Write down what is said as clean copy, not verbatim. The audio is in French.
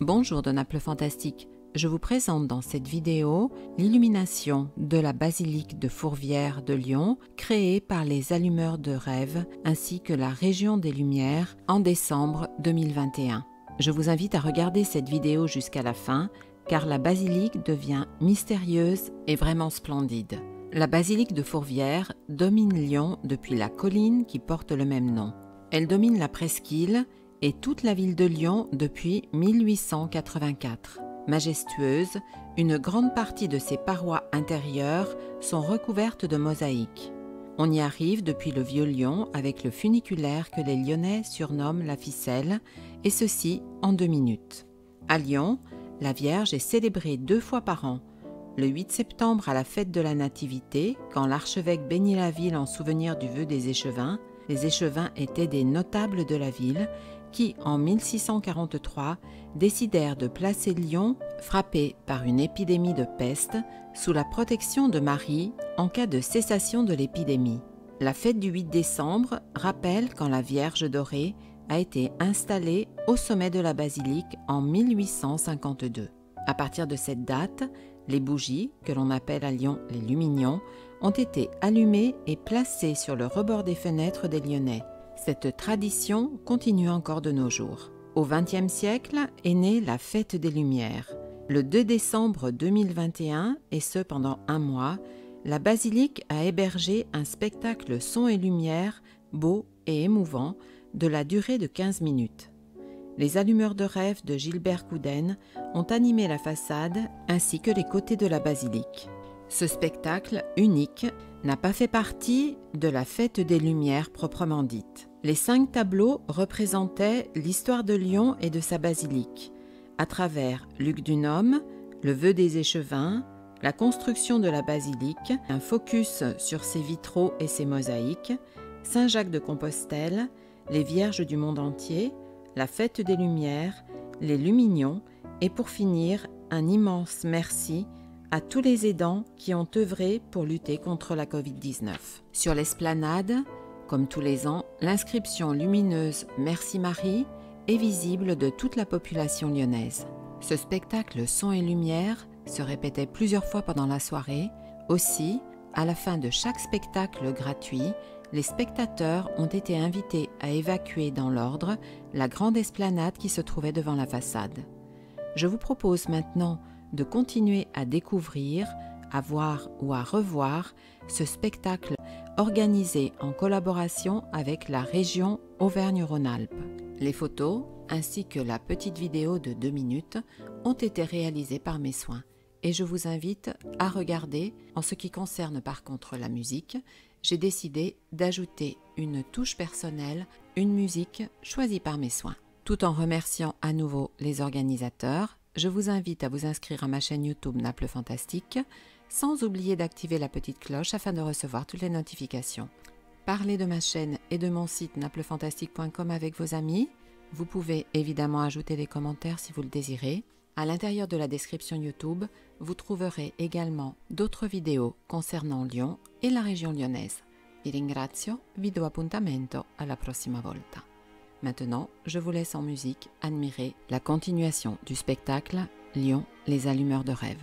Bonjour de Naples Fantastique, je vous présente dans cette vidéo l'illumination de la basilique de Fourvière de Lyon créée par les allumeurs de rêve ainsi que la Région des Lumières en décembre 2021. Je vous invite à regarder cette vidéo jusqu'à la fin car la basilique devient mystérieuse et vraiment splendide. La basilique de Fourvière domine Lyon depuis la colline qui porte le même nom. Elle domine la presqu'île et toute la ville de Lyon depuis 1884. Majestueuse, une grande partie de ses parois intérieures sont recouvertes de mosaïques. On y arrive depuis le Vieux-Lyon avec le funiculaire que les Lyonnais surnomment la ficelle, et ceci en 2 minutes. À Lyon, la Vierge est célébrée 2 fois par an. Le 8 septembre à la fête de la Nativité, quand l'archevêque bénit la ville en souvenir du vœu des échevins. Les échevins étaient des notables de la ville qui, en 1643, décidèrent de placer Lyon, frappé par une épidémie de peste, sous la protection de Marie en cas de cessation de l'épidémie. La fête du 8 décembre rappelle quand la Vierge dorée a été installée au sommet de la basilique en 1852. À partir de cette date, les bougies, que l'on appelle à Lyon les lumignons, ont été allumées et placées sur le rebord des fenêtres des Lyonnais. Cette tradition continue encore de nos jours. Au XXe siècle est née la Fête des Lumières. Le 2 décembre 2021, et ce pendant 1 mois, la basilique a hébergé un spectacle son et lumière beau et émouvant de la durée de 15 minutes. Les allumeurs de rêve de Gilbert Couden ont animé la façade ainsi que les côtés de la basilique. Ce spectacle unique n'a pas fait partie de la Fête des Lumières proprement dite. Les 5 tableaux représentaient l'histoire de Lyon et de sa basilique, à travers Luc Dunhomme, le vœu des échevins, la construction de la basilique, un focus sur ses vitraux et ses mosaïques, Saint-Jacques de Compostelle, les Vierges du monde entier, la Fête des Lumières, les Lumignons et pour finir, un immense merci à tous les aidants qui ont œuvré pour lutter contre la Covid-19. Sur l'esplanade, comme tous les ans, l'inscription lumineuse « Merci Marie » est visible de toute la population lyonnaise. Ce spectacle son et lumière se répétait plusieurs fois pendant la soirée. Aussi, à la fin de chaque spectacle gratuit, les spectateurs ont été invités à évacuer dans l'ordre la grande esplanade qui se trouvait devant la façade. Je vous propose maintenant de continuer à découvrir, à voir ou à revoir ce spectacle organisé en collaboration avec la région Auvergne-Rhône-Alpes. Les photos ainsi que la petite vidéo de 2 minutes ont été réalisées par mes soins et je vous invite à regarder. En ce qui concerne par contre la musique, j'ai décidé d'ajouter une touche personnelle, une musique choisie par mes soins. Tout en remerciant à nouveau les organisateurs, je vous invite à vous inscrire à ma chaîne YouTube Naples Fantastique, sans oublier d'activer la petite cloche afin de recevoir toutes les notifications. Parlez de ma chaîne et de mon site naplefantastique.com avec vos amis. Vous pouvez évidemment ajouter des commentaires si vous le désirez. À l'intérieur de la description YouTube, vous trouverez également d'autres vidéos concernant Lyon et la région lyonnaise. Vi ringrazio, vi do appuntamento alla prossima volta. Maintenant, je vous laisse en musique admirer la continuation du spectacle Lyon, les allumeurs de rêve.